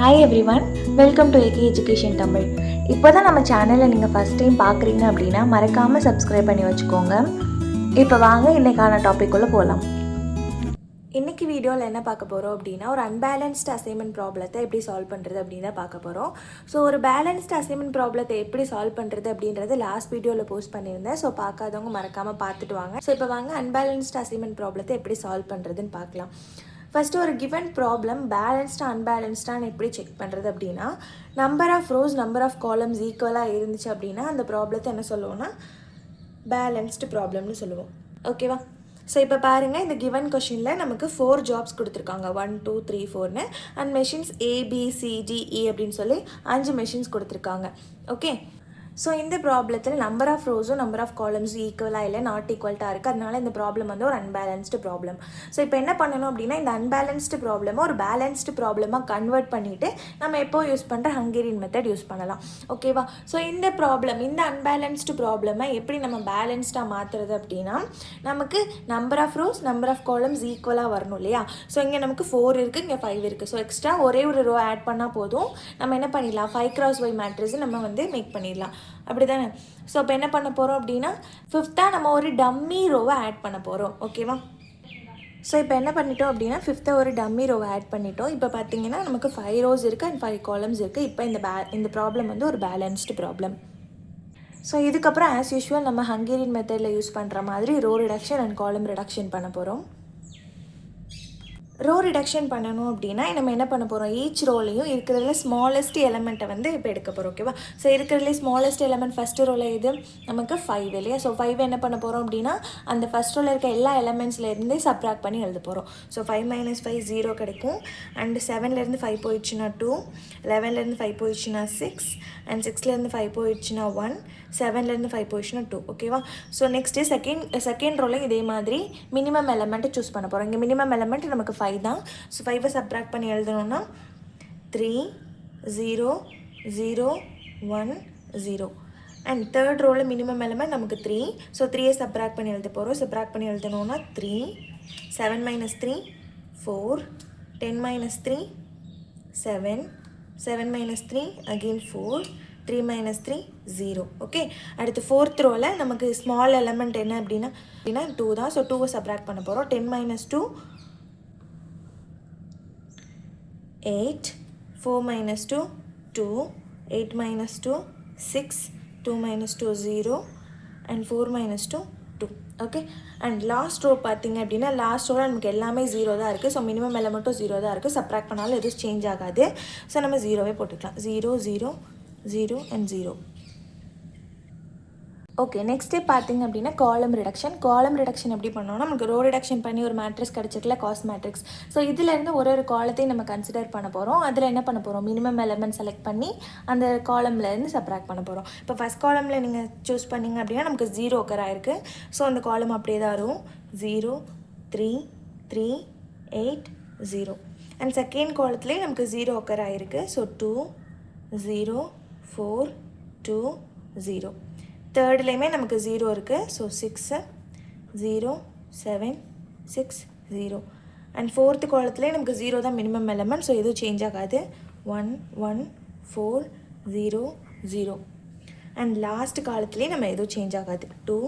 Hi everyone, welcome to AK education Tamil. இப்போ தான் நம்ம சேனலில் நீங்கள் ஃபஸ்ட் டைம் பார்க்குறீங்க அப்படின்னா மறக்காமல் சப்ஸ்கிரைப் பண்ணி வச்சுக்கோங்க. இப்போ வாங்க இன்றைக்கான டாபிக்குள்ளே போகலாம். இன்றைக்கி வீடியோவில் என்ன பார்க்க போகிறோம் அப்படின்னா, ஒரு அன்பேலன்ஸ்டு அசைன்மெண்ட் ப்ராப்ளத்தை எப்படி சால்வ் பண்ணுறது அப்படின்னு தான் பார்க்க போகிறோம். ஸோ ஒரு பேலன்ஸ்டு அசைன்மெண்ட் ப்ராப்ளத்தை எப்படி சால்வ் பண்ணுறது அப்படின்றது லாஸ்ட் வீடியோவில் போஸ்ட் பண்ணியிருந்தேன். ஸோ பார்க்காதவங்க மறக்காமல் பார்த்துட்டு வாங்க. ஸோ இப்போ வாங்க அன்பேலன்ஸ்டு அசைன்மெண்ட் ப்ராப்ளத்தை எப்படி சால்வ் பண்ணுறதுன்னு பார்க்கலாம். ஃபஸ்ட்டு ஒரு கிவன் ப்ராப்ளம் பேலன்ஸ்டாக அன்பேலன்ஸ்டான்னு எப்படி செக் பண்ணுறது அப்படின்னா, number of rows number of columns ஈக்குவலாக இருந்துச்சு அப்படின்னா அந்த ப்ராப்ளத்தை என்ன சொல்லுவோம்னா பேலன்ஸ்டு ப்ராப்ளம்னு சொல்லுவோம். ஓகேவா? ஸோ இப்போ பாருங்கள், இந்த கிவன் கொஷினில் நமக்கு 4 ஜாப்ஸ் கொடுத்துருக்காங்க, 1 2 3 4ன்னு. அண்ட் மெஷின்ஸ் ABCDE அப்படின்னு சொல்லி 5 மெஷின்ஸ் கொடுத்துருக்காங்க. ஓகே, ஸோ இந்த ப்ராப்ளத்தில் நம்பர் ஆஃப் ரோஸும் நம்பர் ஆஃப் காலம்ஸும் ஈக்குவலாக இல்லை, நாட் ஈக்குவல்ட்டாக இருக்குது. அதனால இந்த ப்ராப்ளம் வந்து ஒரு அன்பேலன்ஸ்டு ப்ராப்ளம். ஸோ இப்போ என்ன பண்ணணும் அப்படின்னா, இந்த அன்பேலன்ஸ்டு ப்ராப்ளமாக ஒரு பேலன்ஸ்டு ப்ராப்ளமாக கன்வெர்ட் பண்ணிவிட்டு நம்ம எப்போ யூஸ் பண்ணுற ஹங்கேரியன் மெத்தட் யூஸ் பண்ணலாம். ஓகேவா? ஸோ இந்த ப்ராப்ளம், இந்த அன்பேலன்ஸ்டு ப்ராப்ளமை எப்படி நம்ம பேலன்ஸ்டாக மாற்றுறது அப்படின்னா, நமக்கு number of rows number of columns ஈக்குவலாக வரணும் இல்லையா? ஸோ இங்கே நமக்கு 4 இருக்குது, இங்கே 5 இருக்குது. ஸோ எக்ஸ்ட்ரா ஒரே ஒரு ரோ ஆட் பண்ணால் போதும். நம்ம என்ன பண்ணிடலாம், 5x5 மேட்ரிக்ஸ் நம்ம வந்து மேக் பண்ணிடலாம். அப்படி தானே? ஸோ இப்போ என்ன பண்ண போகிறோம் அப்படின்னா, 5th நம்ம ஒரு டம்மி ரோவை ஆட் பண்ண போகிறோம். ஓகேவா? ஸோ இப்போ என்ன பண்ணிட்டோம் அப்படின்னா, 5th ஒரு டம்மி ரோவை ஆட் பண்ணிட்டோம். இப்போ பார்த்தீங்கன்னா நமக்கு 5 ரோஸ் இருக்குது அண்ட் 5 காலம்ஸ் இருக்குது. இப்போ இந்த ப்ராப்ளம் வந்து ஒரு பேலன்ஸ்டு ப்ராப்ளம். ஸோ இதுக்கப்புறம் ஆஸ் யூஷுவல் நம்ம ஹங்கேரியன் மெத்தடில் யூஸ் பண்ணுற மாதிரி row reduction and column reduction பண்ண போகிறோம். ரோ ரிடக்ஷன் பண்ணணும் அப்படின்னா நம்ம என்ன பண்ண போகிறோம், ஈச் ரோலையும் இருக்கிறதுல ஸ்மாலஸ்ட் எலமெண்ட்டை வந்து இப்போ எடுக்க போகிறோம். ஓகேவா? ஸோ இருக்கிறதுலே ஸ்மாலஸ்ட் எலமெண்ட் ஃபஸ்ட்டு ரோவில் இது நமக்கு 5 இல்லையா? ஸோ 5 என்ன பண்ண போகிறோம் அப்படின்னா, அந்த ஃபஸ்ட் ரோவில் இருக்க எல்லா எலமெண்ட்ஸ்லேருந்து சப்ராக்ட் பண்ணி எழுத போகிறோம். ஸோ 5 - 5 0 கிடைக்கும். அண்ட் 7லேருந்து 5 போயிடுச்சுன்னா 2, 11லேருந்து 5 போயிடுச்சுன்னா 6, அண்ட் 6லேருந்து 5 போயிடுச்சுன்னா 1, 7லேருந்து 5 போயிடுச்சுன்னா 2. ஓகேவா? ஸோ நெக்ஸ்ட்டு செகண்ட் ரோலையும் இதே மாதிரி மினிமம் எலமெண்ட்டை சூஸ் பண்ண போகிறோம். இங்கே மினிமம் எலமெண்ட் நமக்கு 5 தான். ஸோ 5 சப்ராக்ட் பண்ணி எழுதணும்னா 3 0 0 1 0. அண்ட் தேர்ட் ரோவில் மினிமம் எலமெண்ட் நமக்கு 3. ஸோ 3 சப்ராக்ட் பண்ணி எழுத போகிறோம். சப்ராக்ட் பண்ணி எழுதணும்னா 3 7 - 3 4 10 - 3 7 7 - 3 அகெயின் 4 3 - 3 0. ஓகே, அடுத்து ஃபோர்த் ரோவில் நமக்கு ஸ்மால் எலமெண்ட் என்ன அப்படின்னா 2 தான். ஸோ 2 சப்ராக்ட் பண்ண போகிறோம். 10 - 2 8, 4 - 2 2, 8 - 2 6, 2 - 2 0, and 4 - 2 2. Okay, and last row பார்த்திங்க அப்படின்னா, லாஸ்ட் ரோவில் நமக்கு எல்லாமே 0 தான் இருக்குது. ஸோ மினிமம் எலமெண்ட்டும் 0 தான் இருக்குது. சப்ராக்ட் பண்ணாலும் எதுவும் சேஞ்ச் ஆகாது. ஸோ நம்ம 0வே போட்டுக்கலாம். 0 0 0 அண்ட் 0. ஓகே, நெக்ஸ்ட் ஸ்டெப் பார்த்திங்க அப்படின்னா காலம் ரிடக்ஷன். காலம் ரிடக்ஷன் எப்படி பண்ணோம்னா, நமக்கு ரோ ரிடக்ஷன் பண்ணி ஒரு மேட்ரிக்ஸ் கிடச்சிருக்கல, காஸ்ட் மேட்ரிக்ஸ். ஸோ இதிலேருந்து ஒரு காலத்தையும் நம்ம கன்சிடர் பண்ண போகிறோம். அதில் என்ன பண்ண போகிறோம், மினிமம் எலமெண்ட் செலக்ட் பண்ணி அந்த காலம்லேருந்து சப்ராக்ட் பண்ண போகிறோம். இப்போ ஃபஸ்ட் காலமில் நீங்கள் சூஸ் பண்ணிங்க அப்படின்னா நமக்கு 0 ஒக்கர் ஆயிருக்கு. ஸோ அந்த காலம் அப்படியே தான் வரும். 0 3 3 8 0. அண்ட் செகண்ட் காலத்துலேயே நமக்கு 0 ஒக்கர் ஆயிருக்கு. ஸோ 2 0 4 2 0. தேர்ட்லேயுமே நமக்கு 0 இருக்குது. ஸோ 6 0 7 6 0. அண்ட் ஃபோர்த்து காலத்துலேயே நமக்கு 0 தான் மினிமம் எலமெண்ட். ஸோ எதுவும் சேஞ்ச் ஆகாது. 1 1 4 0 0. அண்ட் லாஸ்ட் காலத்துலேயே நம்ம எதுவும் சேஞ்ச் ஆகாது. 2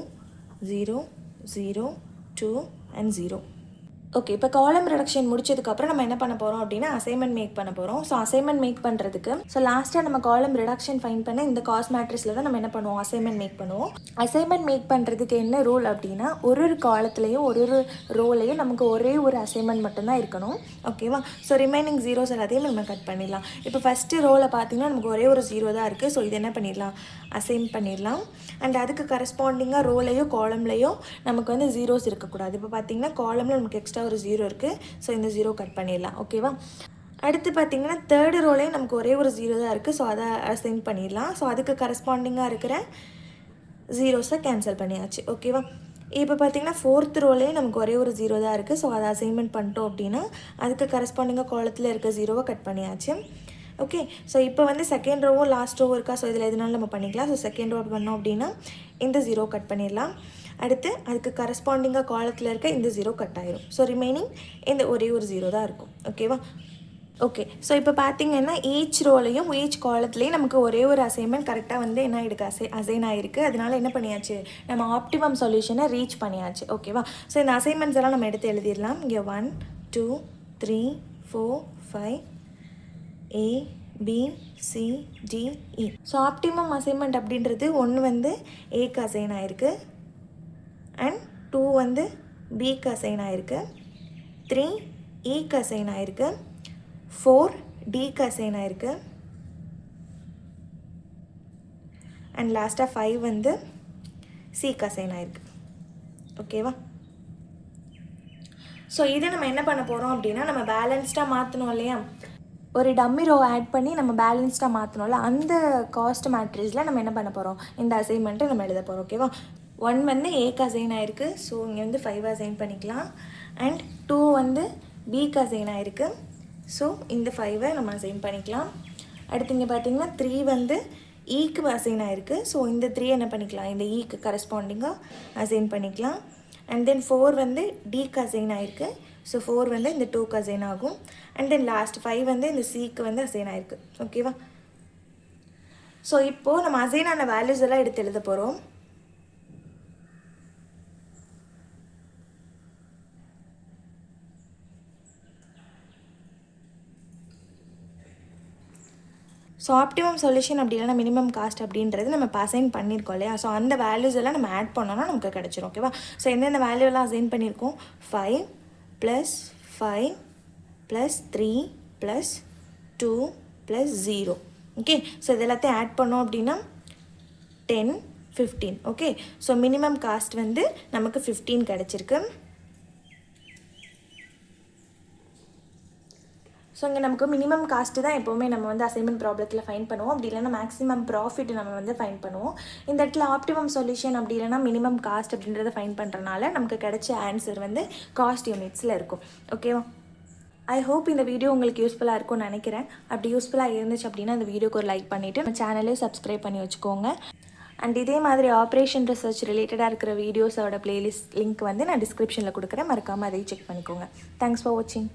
0 0 2 அண்ட் 0. ஓகே, இப்போ காலம் ரிடக்ஷன் முடிச்சதுக்கப்புறம் நம்ம என்ன பண்ண போகிறோம் அப்படின்னா அசைன்மெண்ட் மேக் பண்ண போகிறோம். ஸோ அசைன்மெண்ட் மேக் பண்ணுறதுக்கு லாஸ்ட்டாக நம்ம காலம் ரிடக்ஷன் ஃபைன் பண்ண இந்த காஸ்ட் மேட்ரிக்ஸில் தான் நம்ம என்ன பண்ணுவோம், அசைன்மெண்ட் மேக் பண்ணுவோம். அசைன்மெண்ட் மேக் பண்ணுறதுக்கு என்ன ரூல் அப்படின்னா, ஒரு காலத்துலேயும் ஒரு ரோலையும் நமக்கு ஒரே ஒரு அசைன்மெண்ட் மட்டும்தான் இருக்கணும். ஓகேவா? ஸோ ரிமைனிங் ஜீரோஸ் எல்லாத்தையும் நம்ம கட் பண்ணிடலாம். இப்போ ஃபஸ்ட்டு ரோவில் பார்த்தீங்கன்னா நமக்கு ஒரே ஒரு 0 தான் இருக்குது. ஸோ இது என்ன பண்ணிடலாம், அசைன் பண்ணிடலாம். அண்ட் அதுக்கு கரஸ்பாண்டிங்காக ரோலையோ காலம்லையோ நமக்கு வந்து ஜீரோஸ் இருக்கக்கூடாது. இப்போ பார்த்தீங்கன்னா காலமில் நமக்கு எக்ஸ்ட்ரா ஒரு 0 இருக்குது. ஸோ இந்த 0 கட் பண்ணிடலாம். ஓகேவா? அடுத்து பார்த்திங்கன்னா தேர்டு ரோலையும் நமக்கு ஒரே ஒரு 0 தான் இருக்குது. ஸோ அதை அசைன் பண்ணிடலாம். ஸோ அதுக்கு கரஸ்பாண்டிங்காக இருக்கிற ஜீரோஸை கேன்சல் பண்ணியாச்சு. ஓகேவா? இப்போ பார்த்திங்கன்னா ஃபோர்த் ரோலையும் நமக்கு ஒரே ஒரு 0 தான் இருக்குது. ஸோ அதை அசைன்மெண்ட் பண்ணிட்டோம் அப்படின்னா அதுக்கு கரஸ்பாண்டிங்காக காலத்தில் இருக்க 0வை கட் பண்ணியாச்சு. ஓகே, ஸோ இப்போ வந்து செகண்ட் ரோவும் லாஸ்ட் ரோவும் இருக்கா. ஸோ இதில் எதுனாலும் நம்ம பண்ணிக்கலாம். ஸோ செகண்ட் ரோ பண்ணோம் அப்படின்னா இந்த 0 கட் பண்ணிடலாம். அடுத்து அதுக்கு கரஸ்பாண்டிங்காக காலத்தில் இருக்க இந்த 0 கட் ஆயிரும். ஸோ ரிமைனிங் இந்த ஒரே ஒரு 0 தான் இருக்கும். ஓகேவா? ஓகே. ஸோ இப்போ பார்த்தீங்கன்னா ஈச் ரோலையும் ஈச் காலத்துலேயும் நமக்கு ஒரே ஒரு அசைன்மெண்ட் கரெக்டாக வந்து என்ன ஆகிருக்கு அசைன் ஆகிருக்கு. அதனால என்ன பண்ணியாச்சு, நம்ம ஆப்டிமம் சொல்யூஷனை ரீச் பண்ணியாச்சு. ஓகேவா? ஸோ இந்த அசைன்மெண்ட்ஸ் எல்லாம் நம்ம எடுத்து எழுதிடலாம். இங்கே 1 2 3 4 5 A B C D E. So optimum assignment அப்படின்றது ஒன்று வந்து ஏக்கு அசைன் ஆகிருக்கு அண்ட் 2 வந்து பிக்கு அசைன் ஆகிருக்கு, 3 ஈக்கு அசைன் ஆகிருக்கு, 4 டிக்கு அசைன் ஆகிருக்கு அண்ட் லாஸ்ட்டாக 5 வந்து சிக்கு அசைன் ஆகிருக்கு. ஓகேவா? ஸோ இதை நம்ம என்ன பண்ண போகிறோம் அப்படின்னா, நம்ம பேலன்ஸ்டாக மாற்றணும் இல்லையா, ஒரு டம்மி ரோ ஆட் பண்ணி நம்ம பேலன்ஸ்டாக மாற்றணும்ல, அந்த காஸ்ட் மேட்ரிக்ஸில் நம்ம என்ன பண்ண போகிறோம், இந்த அசைன்மெண்ட்டை நம்ம எழுத போகிறோம். ஓகேவா? 1 வந்து ஏக்கு அசைன் ஆகிருக்கு, ஸோ இங்கே வந்து 5 அசைன் பண்ணிக்கலாம் அண்ட் 2 வந்து பிக்கு அசைன் ஆகிருக்கு, ஸோ இந்த 5 நம்ம அசைன் பண்ணிக்கலாம். அடுத்து இங்கே பார்த்தீங்கன்னா 3 வந்து ஈக்கு அசைன் ஆகிருக்கு, ஸோ இந்த 3 என்ன பண்ணிக்கலாம், இந்த ஈக்கு கரஸ்பாண்டிங்காக அசைன் பண்ணிக்கலாம். அண்ட் தென் 4 வந்து டிக்கு அசைன் ஆகிருக்கு, ஸோ 4 வந்து இந்த 2க்கு அசைன் ஆகும். அண்ட் தென் லாஸ்ட் 5 வந்து இந்த சிக்கு வந்து அசைன் ஆகிருக்கு. ஓகேவா? ஸோ இப்போது நம்ம அசைன் ஆன வேல்யூஸ் எல்லாம் எடுத்து எழுத போகிறோம். ஸோ ஆப்டிமம் சொல்யூஷன் அப்படி இல்லைனா மினிமம் காஸ்ட் அப்படின்றது நம்ம இப்போ அசைன் பண்ணியிருக்கோம் இல்லையா, ஸோ அந்த வேல்யூஸ் எல்லாம் நம்ம ஆட் பண்ணோன்னா நமக்கு கிடச்சிரும். ஓகேவா? ஸோ எந்தெந்த வேல்யூலாம் அசைன் பண்ணியிருக்கோம், 5 + 5 + 3 + 2 + 0. ஓகே. ஸோ இது எல்லாத்தையும் ஆட் பண்ணோம் அப்படின்னா 10 15. ஓகே. ஸோ மினிமம் காஸ்ட் வந்து நமக்கு 15 கிடச்சிருக்கு. ஸோ இங்கே நமக்கு மினிமம் காஸ்ட்டு தான் எப்போவுமே நம்ம வந்து அசைன்மெண்ட் ப்ராப்ளத்தில் ஃபைன் பண்ணுவோம். அப்படி இல்லைனா மேக்ஸிமம் ப்ராஃபிட் நம்ம வந்து ஃபைன் பண்ணுவோம். இந்த இடத்துல ஆப்டிமம் சொல்யூஷன் அப்படி இல்லைனா மினிமம் காஸ்ட் அப்படின்றத ஃபைன் பண்ணுறனால நமக்கு கிடைச்ச ஆன்சர் வந்து காஸ்ட் யூனிட்ஸில் இருக்கும். ஓகேவா? ஐ ஹோப் இந்த வீடியோ உங்களுக்கு யூஸ்ஃபுல்லாக இருக்கும்னு நினைக்கிறேன். அப்படி யூஸ்ஃபுல்லாக இருந்துச்சு அப்படின்னா இந்த வீடியோக்கு ஒரு லைக் பண்ணிவிட்டு நம்ம சேனலையும் சப்ஸ்கிரைப் பண்ணி வச்சுக்கோங்க. அண்ட் இதே மாதிரி ஆப்ரேஷன் ரிசர்ச் ரிலேட்டடாக இருக்கிற வீடியோஸோட பிளேலிஸ்ட் லிங்க் வந்து நான் டிஸ்கிரிப்ஷனில் கொடுக்குறேன். மறக்காமல் அதையும் செக் பண்ணிக்கோங்க. தேங்க்ஸ் ஃபார் வாட்சிங்.